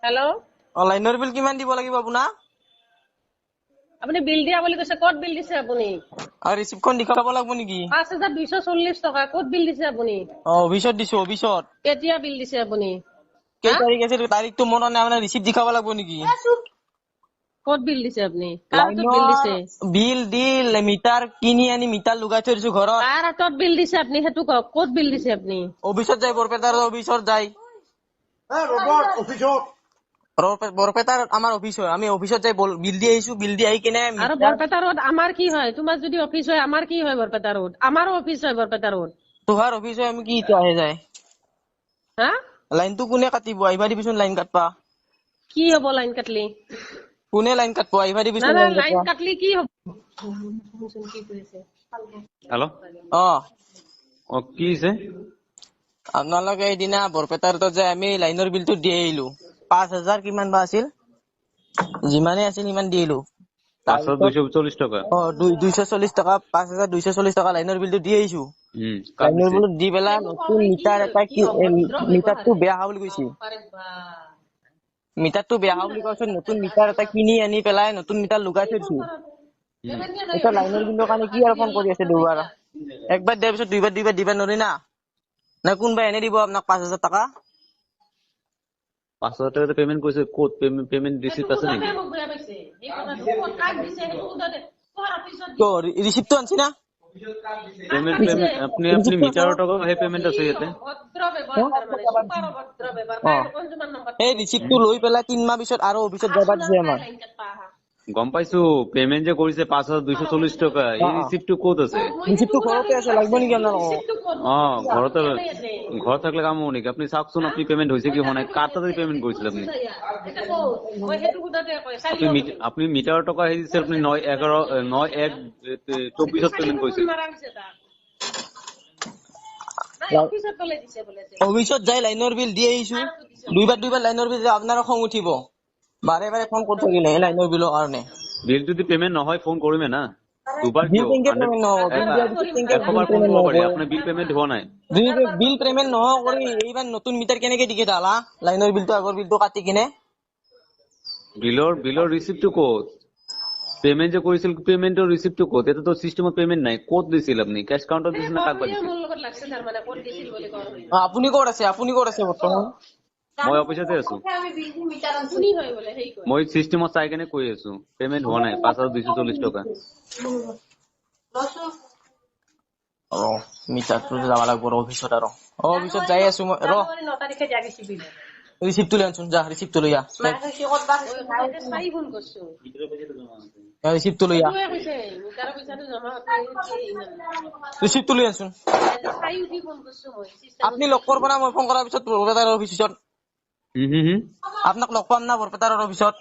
Hello', লাইনৰ বিল কিমান দিব লাগিব আপোনাক? আপুনি বিল দিয়া বুলি কৈছে, ক'ত বিল দিছে আপুনি? আৰু ৰিচিপ্টখন দেখাব লাগিব নেকি? 5240 টকা ক'ত বিল দিছে আপুনি? অফিচত দিছো, অফিচত। কেতিয়া বিল দিছে আপুনি? কেই তাৰিখ আছিল তাৰিখটো মনত নাই, মানে ৰিচিপ্ট দেখাব লাগিব নেকি? ক'ত বিল দিছে আপুনি? কাৰ হাতত বিল লাইনৰ দিছে? বিল দি মিটাৰ কিনি আনি মিটাৰ লগাই থৈ দিছো ঘৰত। কাৰ হাতত বিল দিছে আপুনি সেইটো কওক, ক'ত বিল দিছে আপুনি? অফিচত যাই, বৰপেটাৰ অফিচত যাই। বৰপেটাৰ আমাৰ অফিচ হয়, আমি অফিচত যাই বিল দি আহিছো। বিল দি আহি কিনে আৰু বৰপেটা ৰোড আমাৰ কি হয়? তোমাৰ যদি অফিচ হয় আমাৰ কি হয়? বৰপেটা ৰোড আমাৰো অফিচ হয় বৰপেটা ৰোড। তোহাৰ অফিচ হয়, আমি কি এতিয়া আহে যায়? হা? লাইনটো কোনে কাটিব? আহিবা দিবিচোন লাইন কাটবা। কি হ'ব লাইন কাটলি? কোনে লাইন কাটব? আহিবা দিবিচোন না লাইন লাইন কাটবা। কাটলি কি হ'ব? কি কৰিছে? হেল্ল' কি হৈছে? আপোনালোকে এইদিনা বৰপেটাৰ যে আমি লাইনৰ বিলটো দি আহিলো, 5000 কিমান বা আছিল, যিমানে আছিল সিমান দি আহিলো। 5240 টাকা। 240 টকা, 5240 টকা লাইনৰ বিলটো দি আহিছো। কাক লাইনৰ দিছে? বিলটো দি পেলাই নতুন মিটাৰ এটা মিটাৰটো বেয়া হোৱা বুলি কৈছে। মিটাৰটো বেয়া হোৱা বুলি কৈছে, নতুন মিটাৰ এটা কিনি আনি পেলাই নতুন মিটাৰ লগাই থৈ দিছো। এতিয়া লাইনৰ বিলৰ কাৰণে কি আৰু ফোন কৰি আছে দুবাৰ? একবাৰ দিয়াৰ পিছত দুইবাৰ দিবা নোৱাৰি না। না কোনবাই এনে দিব আপোনাক 5000 টকা? 5000 টাকা পেমেন্ট কৰিছে, ক'ত পেমেন্ট ৰিসিপ্ট আছে নেকি? তো ৰিসিপ্টটো আনছি না? আপনি ৰিসিপ্টটো আছে মিটাৰৰ না? টকা সেই পেমেন্ট আছে ইয়াতে। এই ৰিসিপ্টটো লৈ পেলাই 3 মাহ পিছত আৰু অফিচত যাবা দিছে আমাৰ। গম পাইছো, পেমেন্ট যে কৰিছে 5240 টাকা, এই ৰিসিপ্টটো ক'ত আছে? ৰিসিপ্টটো ঘৰতে আছে, লাগব নেকি আপোনালোকক? ঘৰতে ঘৰত থাকলে কাম হ'ব নেকি? আপনি চাওকচোন, আপনি পেমেন্ট হৈছে কি হোৱা নাই, কাৰ তাতে পেমেন্ট কৰিছিল আপনি? আপনি মিটাৰৰ টকা হেৰি দিছে, আপনি 9/11/9/1/24 পেমেন্ট কৰিছিল। অফিচত যাই লাইনৰ বিল দি আহিছো। দুইবাৰ লাইনৰ বিল আপোনাৰো খং উঠিব। বাৰে বাৰে ফোন কৰি থাকিলে এই লাইনৰ বিলৰ কাৰণে। বিল যদি পেমেন্ট নহয় ফোন কৰিমে না। দুবাৰ বিল কিয়? কেনেকে পেমেন্ট নহব? বিল দিয়াৰ পিছত কেনেকে 100 বিল বাৰ ফোন পেমেন্ট কৰিব নহব? পাৰি, আপোনাৰ বিল পেমেন্ট হোৱা নাই। বিল পেমেন্ট নোহোৱা কৰি এইবাৰ নতুন মিটাৰ কেনেকে দিকে দালা? লাইনৰ বিলটো আগৰ বিলটো কাটি কিনে। বিলৰ ৰিসিপ্টটো ক'ত? পেমেন্ট যে কৰিছিল, পেমেন্টৰ ৰিসিপ্টটো ক'ত? এটা তো সিস্টেমত পেমেন্ট নাই। ক'ত দিছিল আপনি? ক্যাশ কাউন্টার দিছিল না কাক দিছিল? আপুনি ক'ত আছে? আপুনি ক'ত আছে বৰ্তমান? মই অফিসতে আছো। মই সিস্টেমত চাই কেনে কৈ আছো, পেমেন্ট হোৱা নাই 5240 টাকা। মিটাৰটো যাব লাগিব অফিচত আৰু। অফিচত যাই আছো মই। ৰিচিপ্টটো লৈ আনচোন, যা ৰিচিপ্টটো লৈ আহ। ৰিচিপ্টটো লৈ আহ। ৰিচিপ্টটো লৈ আনচোন। আপুনি লগ কৰব না মই ফোন কৰাৰ পিছত বৰপেটাৰ অফিচত? আপোনাক লগ পাম না বৰপেটাৰ অফিচত?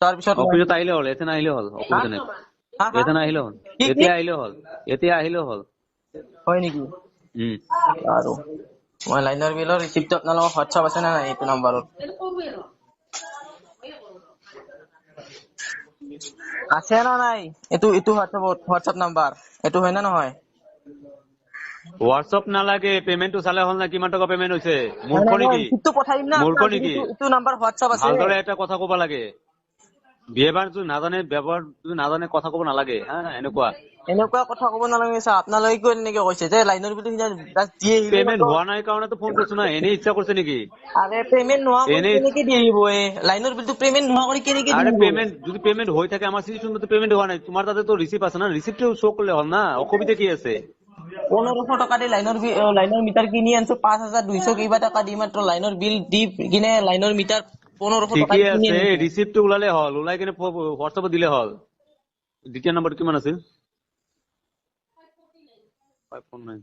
তাৰপিছত অফিসত আহিলে হল, এতে নাহিলে হল। অসুবিধা নাই। এতে নাহিলে হল, এতিয়া আহিলে হল, এতিয়া আহিলে হল। হয় নেকি? আৰু মই লাইনৰ বিলৰ ৰিচিপ্টটো আপোনালোকৰ হোৱাটছআপ আছে না নাই এইটো নাম্বাৰত? আছে না নাই? এইটো হোৱাটছআপ নাম্বাৰ এইটো হয় না নহয়? হোৱাটছআপ নালাগে, পেমেন্টটো চালে হল না, কিমান টকা পেমেন্ট হৈছে। মূৰ্খ নাই নেকি? ৰিচিপ্টটো পঠাই দিম না মূৰ্খ আপোনাক। নেকি? এইটো নাম্বাৰ হোৱাটছআপ আছে। ভালদৰে এটা কথা কব লাগে। ব্যৱহাৰ যদি নাজানে কথা কব নালাগে, হা এনেকুৱা। এনেকুৱা কথা কব নালাগে। আপোনালোকে কিয় এনেকে কৈছে যে লাইনৰ বিলটো দি আহিলো পেমেন্ট মাত্ৰ? হোৱা নাই কাৰণেতো ফোন কৰিছো না, এনেই ইচ্ছা কৰিছে নেকি? আৰে পেমেন্ট নোহোৱা কৰি এনেই কেনেকে দি আহিব? লাইনৰ বিলটো পেমেন্ট নোহোৱা কৰি কেনেকে দি আরে আহিব? যদি পেমেন্ট হৈ থাকে, আমার সিস্টেমে তো পেমেন্ট হওয়া নাই, তোমার তাতে তো রিসিপ্ট আছে না, রিসিপ্টে শো করলে হল না, অসুবিধা কি আছে? 1500 টকা দি লাইনৰ মিটাৰ কিনি আনছো। 5200 কিবা টকা দি মাত্ৰ লাইনৰ বিল দি কিনে লাইনৰ মিটাৰ 1500 টকা ঠিকই দি কিনি আছে, আনিছো। রিসিপ্ট ওলালে হল, ওলাই কিনে হোয়াটসঅ্যাপে দিলে হল। দ্বিতীয় নাম্বারটা কিমান আছিল? 549